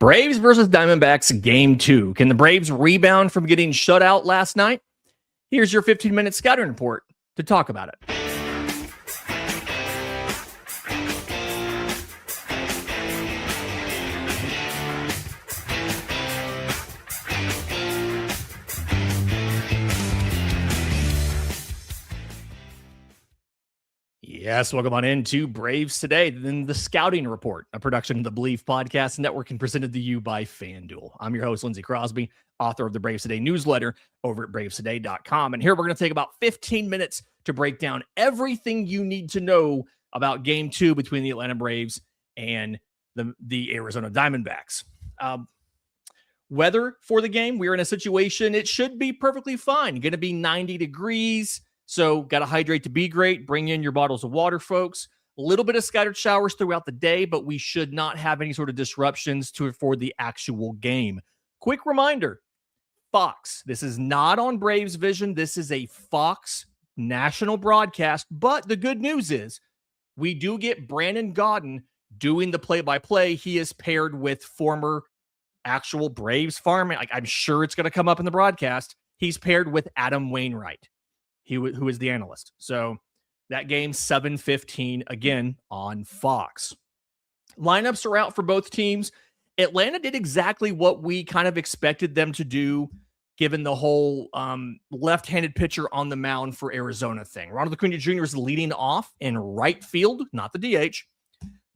Braves versus Diamondbacks game 2. Can the Braves rebound from getting shut out last night? Here's your 15-minute scouting report to talk about it. Yes, welcome on into Braves Today, then the Scouting Report, a production of the Believe Podcast Network and presented to you by FanDuel. I'm your host, Lindsey Crosby, author of the Braves Today newsletter over at bravestoday.com. And here we're going to take about 15 minutes to break down everything you need to know about Game 2 between the Atlanta Braves and the Arizona Diamondbacks. Weather for the game, we're in a situation, it should be perfectly fine. Going to be 90 degrees. So got to hydrate to be great. Bring in your bottles of water, folks. A little bit of scattered showers throughout the day, but we should not have any sort of disruptions for the actual game. Quick reminder, Fox. This is not on Braves Vision. This is a Fox national broadcast. But the good news is we do get Brandon Gaudin doing the play-by-play. He is paired with former actual Braves farming. I'm sure it's going to come up in the broadcast. He's paired with Adam Wainwright, who is the analyst. So that game, 7:15, again, on Fox. Lineups are out for both teams. Atlanta did exactly what we kind of expected them to do, given the whole left-handed pitcher on the mound for Arizona thing. Ronald Acuna Jr. is leading off in right field, not the DH.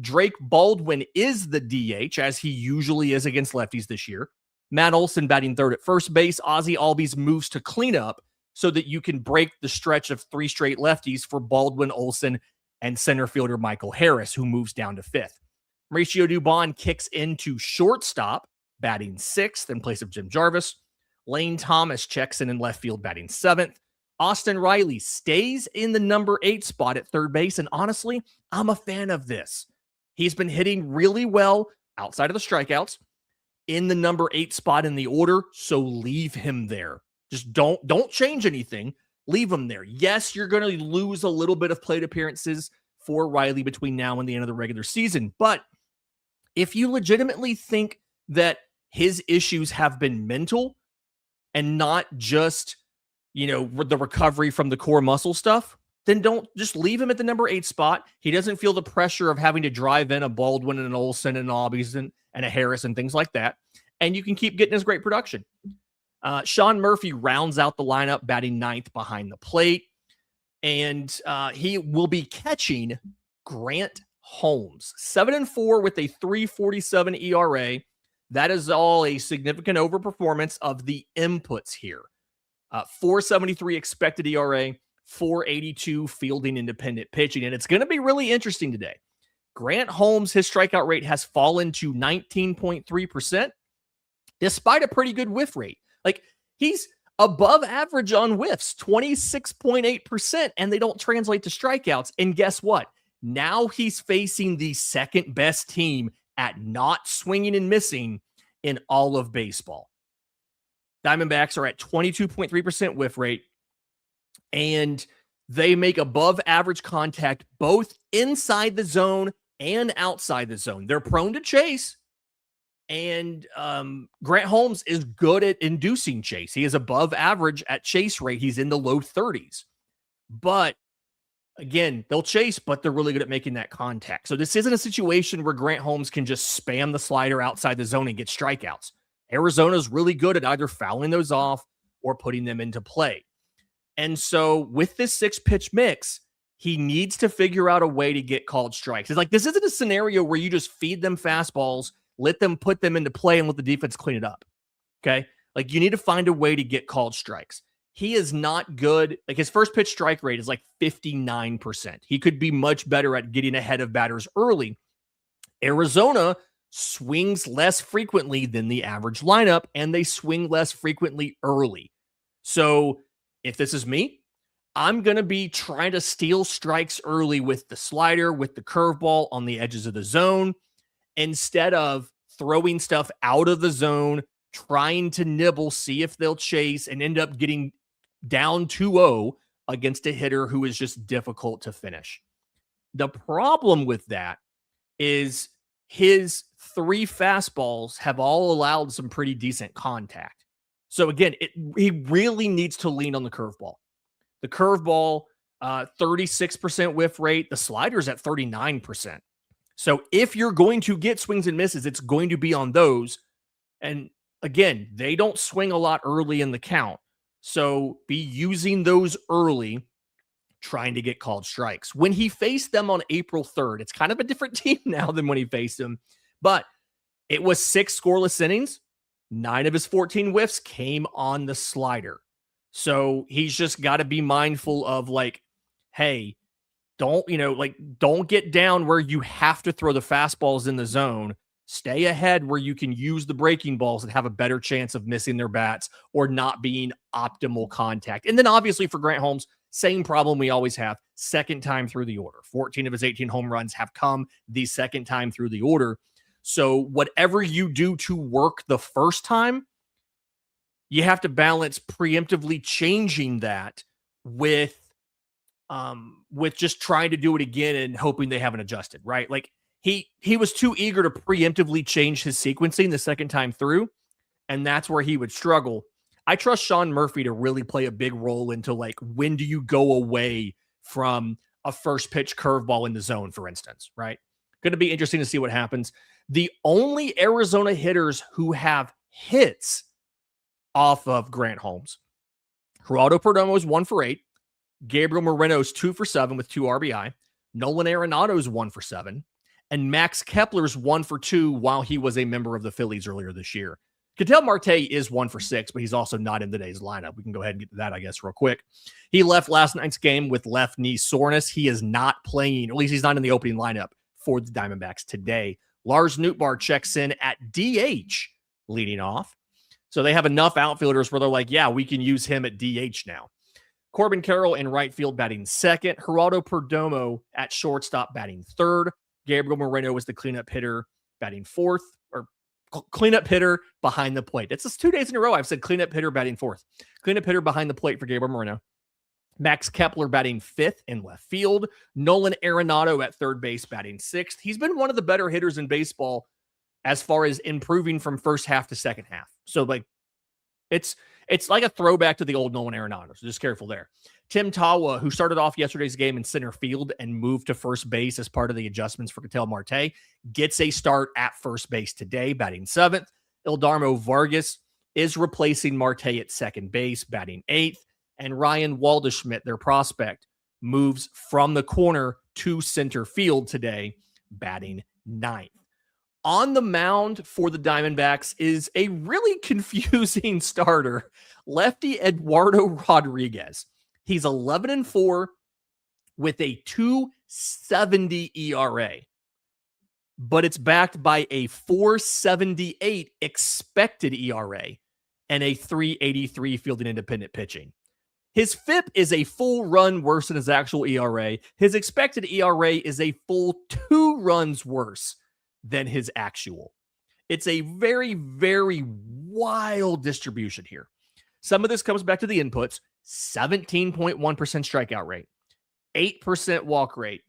Drake Baldwin is the DH, as he usually is against lefties this year. Matt Olson batting third at first base. Ozzie Albies moves to cleanup, so that you can break the stretch of 3 straight lefties for Baldwin, Olson, and center fielder Michael Harris, who moves down to fifth. Mauricio Dubon kicks into shortstop, batting sixth in place of Jim Jarvis. Lane Thomas checks in left field, batting seventh. Austin Riley stays in the number 8 spot at third base, and honestly, I'm a fan of this. He's been hitting really well outside of the strikeouts in the number 8 spot in the order, so leave him there. Just don't change anything. Leave him there. Yes, you're going to lose a little bit of plate appearances for Riley between now and the end of the regular season. But if you legitimately think that his issues have been mental and not just, the recovery from the core muscle stuff, then don't just leave him at the number 8 spot. He doesn't feel the pressure of having to drive in a Baldwin and an Olsen and an Albies and a Harris and things like that. And you can keep getting his great production. Sean Murphy rounds out the lineup, batting 9th behind the plate. And he will be catching Grant Holmes. 7-4 with a 3.47 ERA. That is all a significant overperformance of the inputs here. 4.73 expected ERA, 4.82 fielding independent pitching. And it's going to be really interesting today. Grant Holmes, his strikeout rate has fallen to 19.3%, despite a pretty good whiff rate. He's above average on whiffs, 26.8%, and they don't translate to strikeouts. And guess what? Now he's facing the second best team at not swinging and missing in all of baseball. Diamondbacks are at 22.3% whiff rate, and they make above average contact both inside the zone and outside the zone. They're prone to chase. And Grant Holmes is good at inducing chase. He is above average at chase rate. He's in the low 30s. But again, they'll chase, but they're really good at making that contact. So this isn't a situation where Grant Holmes can just spam the slider outside the zone and get strikeouts. Arizona's really good at either fouling those off or putting them into play. And so with this 6-pitch mix, he needs to figure out a way to get called strikes. It's this isn't a scenario where you just feed them fastballs, let them put them into play, and let the defense clean it up. Okay? You need to find a way to get called strikes. He is not good. His first pitch strike rate is 59%. He could be much better at getting ahead of batters early. Arizona swings less frequently than the average lineup, and they swing less frequently early. So if this is me, I'm going to be trying to steal strikes early with the slider, with the curveball on the edges of the zone, instead of throwing stuff out of the zone, trying to nibble, see if they'll chase, and end up getting down 2-0 against a hitter who is just difficult to finish. The problem with that is his 3 fastballs have all allowed some pretty decent contact. So again, he really needs to lean on the curveball. The curveball, 36% whiff rate. The slider's at 39%. So if you're going to get swings and misses, it's going to be on those. And again, they don't swing a lot early in the count. So be using those early, trying to get called strikes. When he faced them on April 3rd, it's kind of a different team now than when he faced them. But it was 6 scoreless innings. 9 of his 14 whiffs came on the slider. So he's just got to be mindful of like, hey, don't get down where you have to throw the fastballs in the zone. Stay ahead where you can use the breaking balls and have a better chance of missing their bats or not being optimal contact. And then obviously for Grant Holmes, same problem we always have. Second time through the order. 14 of his 18 home runs have come the second time through the order. So whatever you do to work the first time, you have to balance preemptively changing that with just trying to do it again and hoping they haven't adjusted, right? Like he was too eager to preemptively change his sequencing the second time through, and that's where he would struggle. I trust Sean Murphy to really play a big role into like, when do you go away from a first pitch curveball in the zone, for instance, right? Going to be interesting to see what happens. The only Arizona hitters who have hits off of Grant Holmes, Geraldo Perdomo is 1 for 8. Gabriel Moreno is 2 for 7 with 2 RBI. Nolan Arenado is 1 for 7. And Max Kepler's 1 for 2 while he was a member of the Phillies earlier this year. Ketel Marte is 1 for 6, but he's also not in today's lineup. We can go ahead and get to that, I guess, real quick. He left last night's game with left knee soreness. He is not playing, or at least he's not in the opening lineup for the Diamondbacks today. Lars Nootbaar checks in at DH, leading off. So they have enough outfielders where they're like, yeah, we can use him at DH now. Corbin Carroll in right field batting second. Geraldo Perdomo at shortstop batting third. Gabriel Moreno was the cleanup hitter batting fourth, or cleanup hitter behind the plate. It's just 2 days in a row I've said cleanup hitter batting fourth. Cleanup hitter behind the plate for Gabriel Moreno. Max Kepler batting fifth in left field. Nolan Arenado at third base batting sixth. He's been one of the better hitters in baseball as far as improving from first half to second half. So like it's like a throwback to the old Nolan Arenado. So just careful there. Tim Tawa, who started off yesterday's game in center field and moved to first base as part of the adjustments for Ketel Marte, gets a start at first base today, batting seventh. Ildarmo Vargas is replacing Marte at second base, batting eighth. And Ryan Waldschmidt, their prospect, moves from the corner to center field today, batting ninth. On the mound for the Diamondbacks is a really confusing starter, lefty Eduardo Rodriguez. He's 11-4 with a 2.70 ERA, but it's backed by a 4.78 expected ERA and a 3.83 fielding independent pitching. His FIP is a full run worse than his actual ERA. His expected ERA is a full 2 runs worse than his actual. It's a very, very wild distribution here. Some of this comes back to the inputs. 17.1% strikeout rate, 8% walk rate.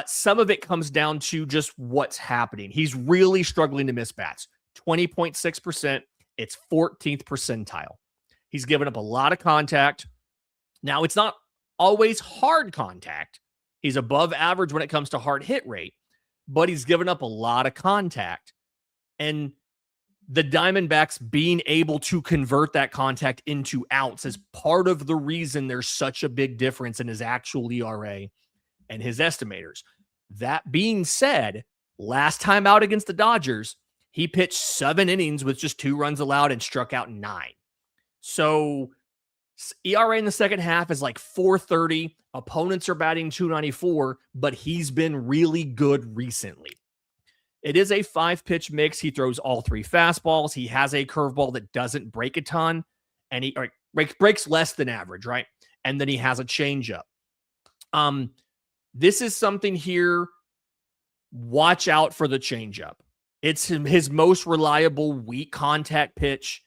Some of it comes down to just what's happening. He's really struggling to miss bats. 20.6%. It's 14th percentile. He's given up a lot of contact. Now, it's not always hard contact. He's above average when it comes to hard hit rate, but he's given up a lot of contact. And the Diamondbacks being able to convert that contact into outs is part of the reason there's such a big difference in his actual ERA and his estimators. That being said, last time out against the Dodgers, he pitched 7 innings with just 2 runs allowed and struck out 9. So ERA in the second half is like 4.30. Opponents are batting 2.94, but he's been really good recently. It is a 5-pitch mix. He throws all 3 fastballs. He has a curveball that doesn't break a ton, and he breaks less than average, right? And then he has a changeup. This is something here. Watch out for the changeup. It's his most reliable weak contact pitch.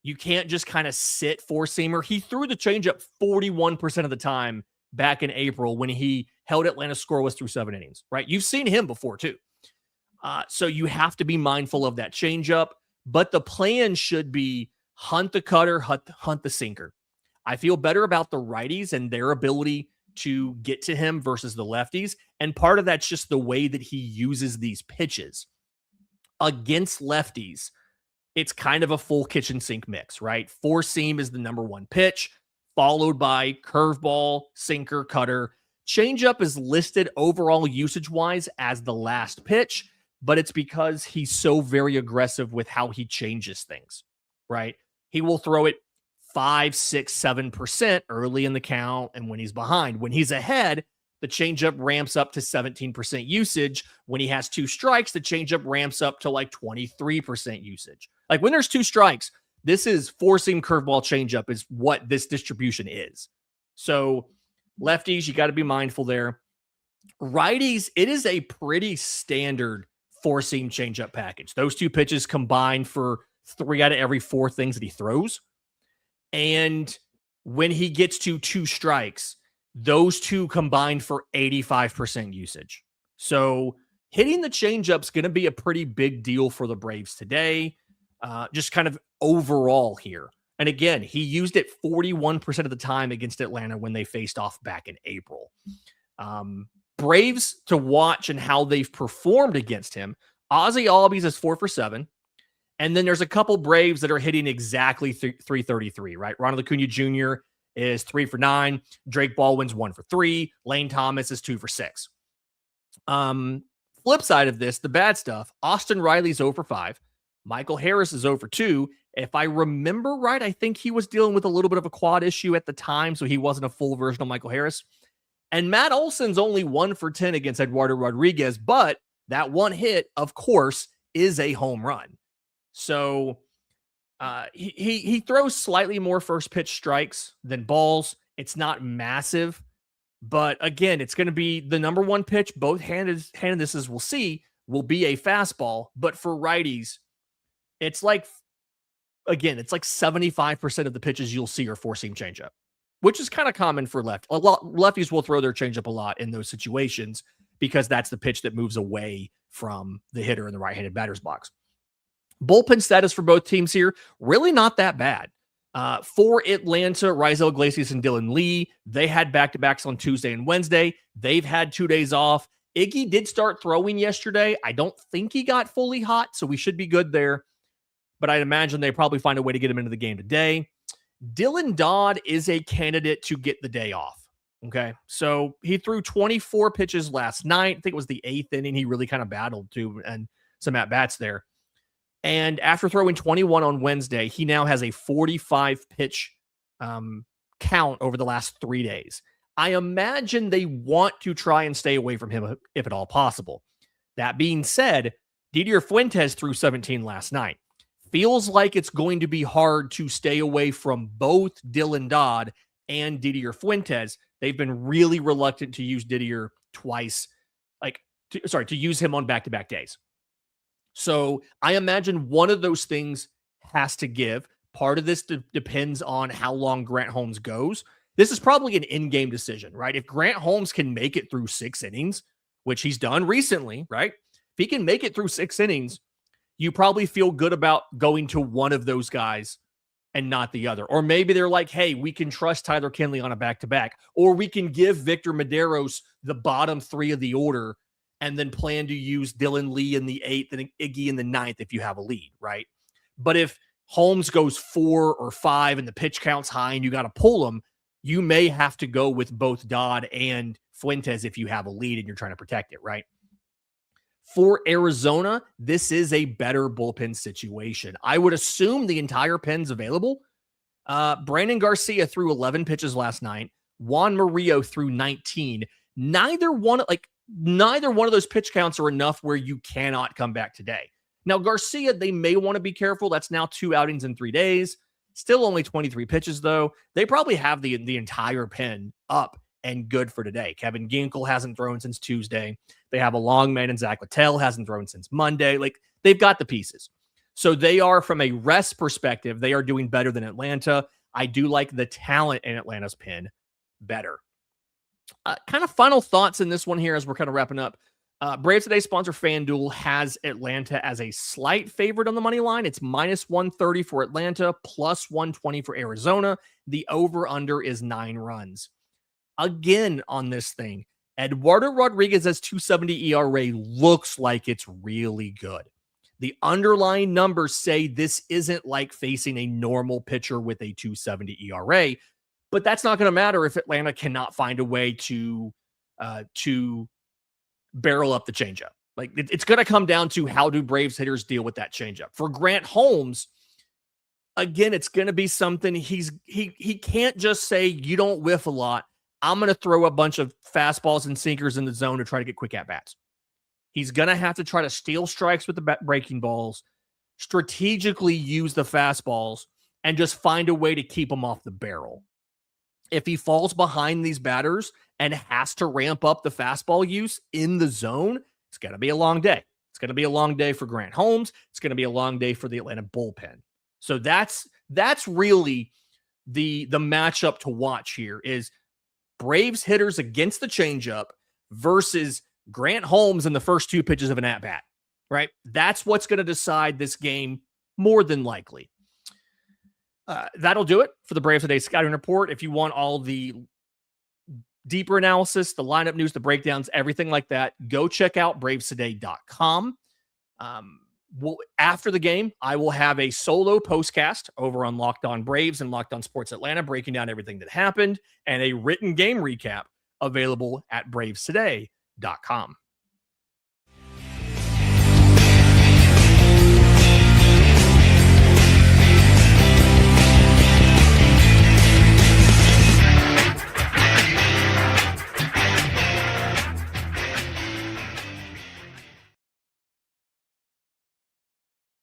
You can't just kind of sit four-seamer. He threw the changeup 41% of the time back in April when he held Atlanta scoreless through 7 innings, right? You've seen him before too. So you have to be mindful of that changeup, but the plan should be hunt the cutter, hunt the sinker. I feel better about the righties and their ability to get to him versus the lefties. And part of that's just the way that he uses these pitches. Against lefties, it's kind of a full kitchen sink mix, right? Four seam is the number one pitch, followed by curveball, sinker, cutter. Changeup is listed overall usage wise as the last pitch, but it's because he's so very aggressive with how he changes things, right? He will throw it 5, 6, 7% early in the count. And when he's behind, when he's ahead, the changeup ramps up to 17% usage. When he has 2 strikes, the changeup ramps up to like 23% usage. Like when there's 2 strikes, this is four seam curveball changeup is what this distribution is. So lefties, you got to be mindful there. Righties, it is a pretty standard four seam changeup package. Those 2 pitches combined for 3 out of every 4 things that he throws. And when he gets to 2 strikes, those 2 combined for 85% usage. So hitting the changeup is going to be a pretty big deal for the Braves today, just kind of overall here. And again, he used it 41% of the time against Atlanta when they faced off back in April. Braves to watch and how they've performed against him. Ozzie Albies is 4 for 7. And then there's a couple Braves that are hitting exactly 333, right? Ronald Acuna Jr. is 3 for 9. Drake Baldwin's 1 for 3. Lane Thomas is 2 for 6. Flip side of this, the bad stuff, Austin Riley's 0 for 5. Michael Harris is 0 for 2. If I remember right, I think he was dealing with a little bit of a quad issue at the time, so he wasn't a full version of Michael Harris. And Matt Olson's only 1 for 10 against Eduardo Rodriguez, but that one hit, of course, is a home run. So he throws slightly more first pitch strikes than balls. It's not massive, but again, it's going to be the number one pitch. Both handednesses we'll see will be a fastball, but for righties, it's like 75% of the pitches you'll see are four seam changeup, which is kind of common for lefties will throw their changeup a lot in those situations because that's the pitch that moves away from the hitter in the right-handed batter's box. Bullpen status for both teams here, really not that bad. For Atlanta, Raisel Iglesias and Dylan Lee, they had back-to-backs on Tuesday and Wednesday. They've had 2 days off. Iggy did start throwing yesterday. I don't think he got fully hot, so we should be good there. But I'd imagine they probably find a way to get him into the game today. Dylan Dodd is a candidate to get the day off. Okay, so he threw 24 pitches last night. I think it was the 8th inning. He really kind of battled too, and some at-bats there. And after throwing 21 on Wednesday, he now has a 45 pitch count over the last 3 days. I imagine they want to try and stay away from him if at all possible. That being said, Didier Fuentes threw 17 last night. Feels like it's going to be hard to stay away from both Dylan Dodd and Didier Fuentes. They've been really reluctant to use Didier twice, to use him on back-to-back days. So I imagine one of those things has to give. Part of this depends on how long Grant Holmes goes. This is probably an in-game decision, right? If Grant Holmes can make it through 6 innings, which he's done recently, right? If he can make it through 6 innings, you probably feel good about going to one of those guys and not the other. Or maybe they're like, hey, we can trust Tyler Kinley on a back-to-back, or we can give Victor Medeiros the bottom 3 of the order and then plan to use Dylan Lee in the 8th and Iggy in the 9th if you have a lead, right? But if Holmes goes 4 or 5 and the pitch count's high and you got to pull him, you may have to go with both Dodd and Fuentes if you have a lead and you're trying to protect it, right? For Arizona, this is a better bullpen situation. I would assume the entire pen's available. Brandon Garcia threw 11 pitches last night. Juan Murillo threw 19. Neither one of those pitch counts are enough where you cannot come back today. Now, Garcia, they may want to be careful. That's now 2 outings in 3 days. Still only 23 pitches, though. They probably have the entire pen up and good for today. Kevin Ginkel hasn't thrown since Tuesday. They have a long man, and Zach Littell hasn't thrown since Monday. They've got the pieces. So they are, from a rest perspective, they are doing better than Atlanta. I do like the talent in Atlanta's pen better. Kind of final thoughts in this one here as we're kind of wrapping up. Braves Today sponsor FanDuel has Atlanta as a slight favorite on the money line. It's minus 130 for Atlanta, plus 120 for Arizona. The over-under is 9 runs. Again on this thing, Eduardo Rodriguez's 270 ERA looks like it's really good. The underlying numbers say this isn't like facing a normal pitcher with a 270 ERA, but that's not going to matter if Atlanta cannot find a way to barrel up the changeup. Like it's going to come down to how do Braves hitters deal with that changeup. For Grant Holmes, again, it's going to be something he can't just say you don't whiff a lot. I'm going to throw a bunch of fastballs and sinkers in the zone to try to get quick at-bats. He's going to have to try to steal strikes with the breaking balls, strategically use the fastballs, and just find a way to keep them off the barrel. If he falls behind these batters and has to ramp up the fastball use in the zone, it's going to be a long day. It's going to be a long day for Grant Holmes. It's going to be a long day for the Atlanta bullpen. So that's really the matchup to watch here is Braves hitters against the changeup versus Grant Holmes in the first 2 pitches of an at-bat, right? That's what's going to decide this game more than likely. That'll do it for the Braves Today Scouting Report. If you want all the deeper analysis, the lineup news, the breakdowns, everything like that, go check out bravestoday.com. After the game, I will have a solo postcast over on Locked On Braves and Locked On Sports Atlanta, breaking down everything that happened, and a written game recap available at bravestoday.com.